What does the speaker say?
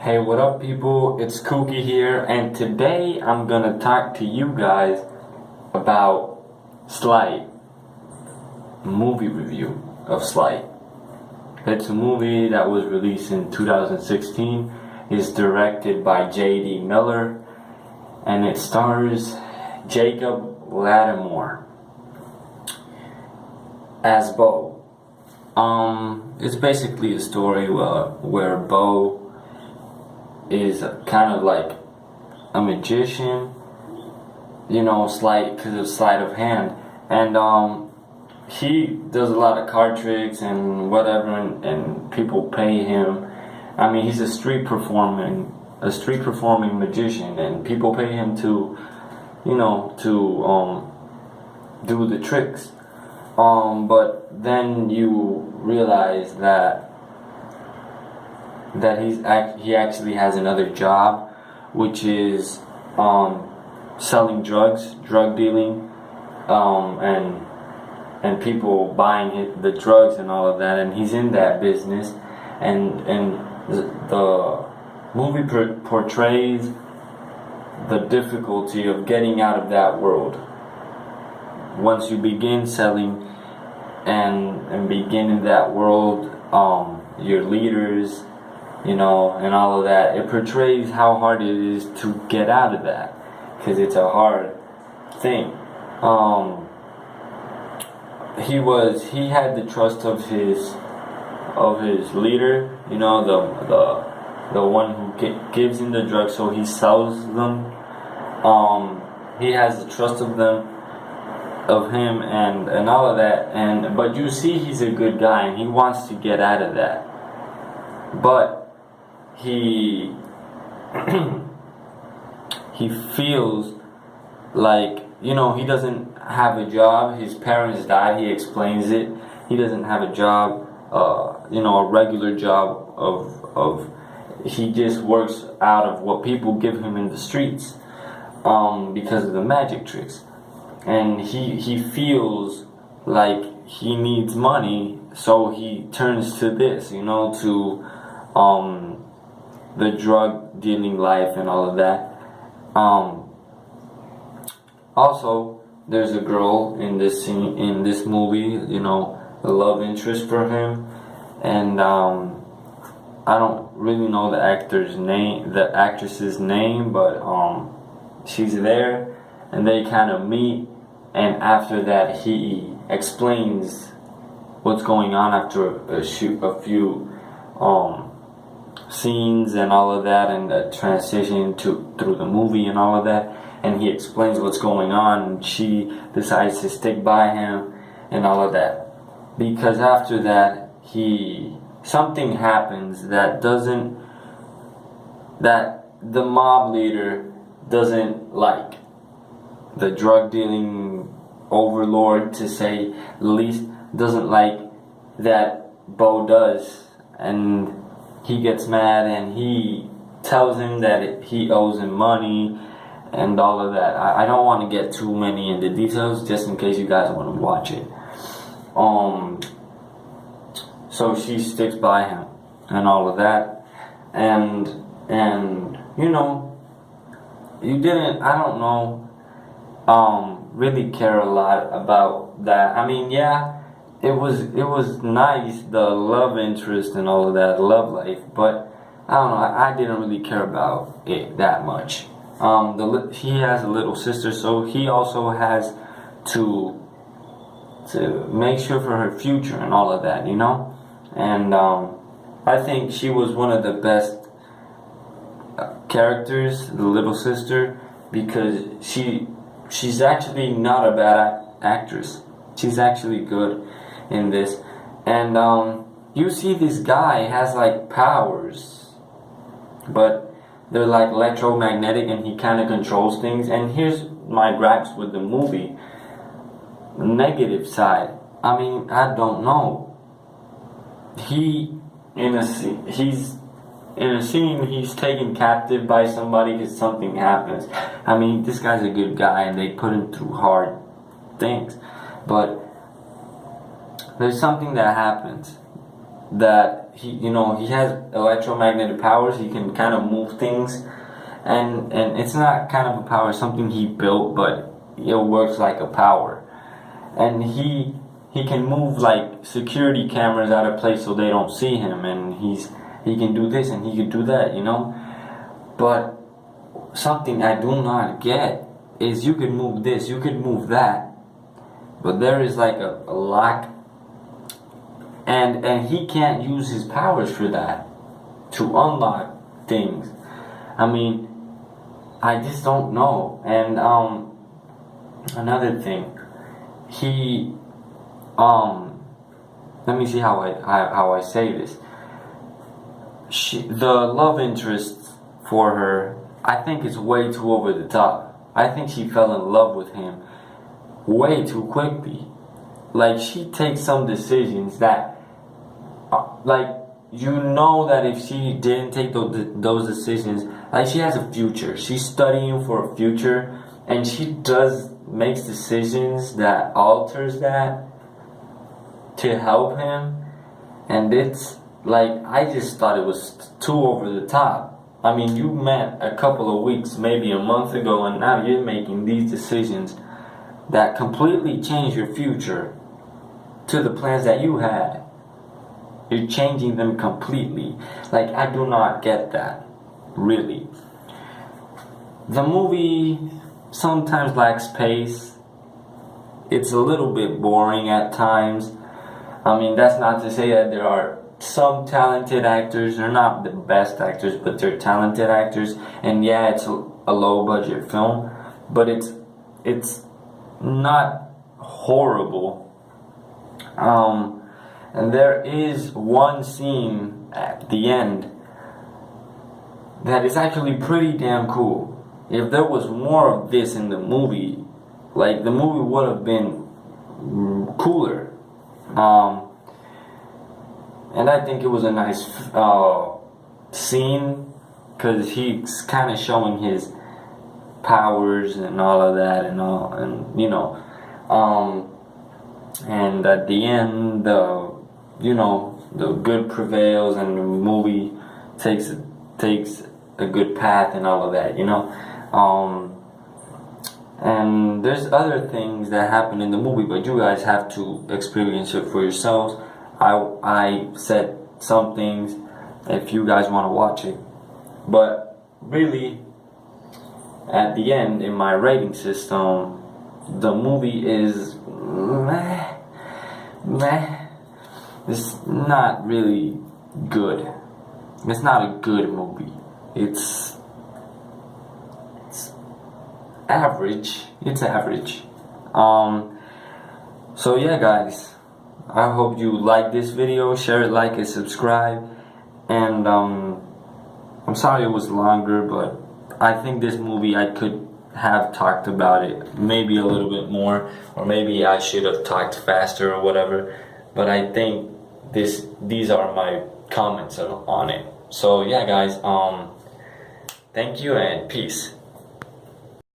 Hey, what up, people? It's Kuqui here, and today I'm gonna talk to you guys about Sleight, movie review of Sleight. It's a movie that was released in 2016. It's directed by J.D. Miller, and it stars Jacob Lattimore as Bo. It's basically a story where Bo is kind of like a magician, because of sleight of hand, and he does a lot of card tricks and whatever, and people pay him. I mean, he's a street performing magician, and people pay him to do the tricks. But then you realize that he actually has another job, which is selling drug dealing, and people buying the drugs and all of that, and he's in that business, and the movie portrays the difficulty of getting out of that world. Once you begin selling and begin in that world, your leaders, and all of that, it portrays how hard it is to get out of that, because it's a hard thing. He had the trust of his leader, the one who gives him the drugs, so he sells them. He has the trust of him and all of that, but you see he's a good guy and he wants to get out of that, but he feels like he doesn't have a job. His parents died. He explains it. He doesn't have a job, a regular job of he just works out of what people give him in the streets, because of the magic tricks. And he feels like he needs money, so he turns to this, to the drug dealing life and all of that. Also, there's a girl in this movie, a love interest for him, and I don't really know the actress's name, but she's there, and they kind of meet. And after that, he explains what's going on after a few scenes and all of that, and the transition through the movie and all of that. And he explains what's going on, and she decides to stick by him and all of that, because after that something happens that the mob leader doesn't like. The drug dealing overlord, to say the least, doesn't like that Bo does, and he gets mad and he tells him that he owes him money and all of that. I don't want to get too many into details, just in case you guys want to watch it. So she sticks by him and all of that, and you didn't, I don't know, really care a lot about that. I mean, yeah, it was nice, the love interest and all of that, love life, but I don't know, I didn't really care about it that much. He has a little sister, so he also has to make sure for her future and all of that, and I think she was one of the best characters, the little sister, because she's actually not a bad actress. She's actually good in this. And you see this guy has like powers, but they're like electromagnetic, and he kind of controls things. And here's my gripes with the movie. The negative side. I mean, I don't know. He's in a scene, he's taken captive by somebody because something happens. I mean, this guy's a good guy, and they put him through hard things. But there's something that happens that he has electromagnetic powers. He can kind of move things, and it's not kind of a power, something he built, but it works like a power. And he can move like security cameras out of place so they don't see him, and he can do this and he can do that, But something I do not get is you can move this, you can move that, but there is like a lock, and he can't use his powers for that to unlock things. I mean, I just don't know. And another thing, he let me see how I say this. The love interest for her, I think it's way too over the top. I think she fell in love with him way too quickly. Like, she takes some decisions that, that if she didn't take those decisions, like, she has a future. She's studying for a future, and she makes decisions that alters that to help him, and it's like, I just thought it was too over the top. I mean, you met a couple of weeks, maybe a month ago, and now you're making these decisions that completely change your future to the plans that you had. You're changing them completely. Like, I do not get that, really. The movie sometimes lacks pace. It's a little bit boring at times. I mean, that's not to say that there are some talented actors. They're not the best actors, but they're talented actors. And yeah, it's a low budget film, but it's not horrible. And there is one scene at the end that is actually pretty damn cool. If there was more of this in the movie, like, the movie would have been cooler. And I think it was a nice scene, because he's kind of showing his powers and all of that, and at the end, the good prevails, and the movie takes a good path and all of that, and there's other things that happen in the movie, but you guys have to experience it for yourselves. I said some things if you guys want to watch it, but really, at the end, in my rating system, the movie is meh. It's not really good. It's not a good movie. It's average. It's average. So yeah, guys, I hope you like this video. Share it, like it, subscribe. And I'm sorry it was longer, but I think this movie, I could have talked about it maybe a little bit more, or maybe I should have talked faster or whatever. But I think these are my comments on it. So yeah, guys, thank you and peace.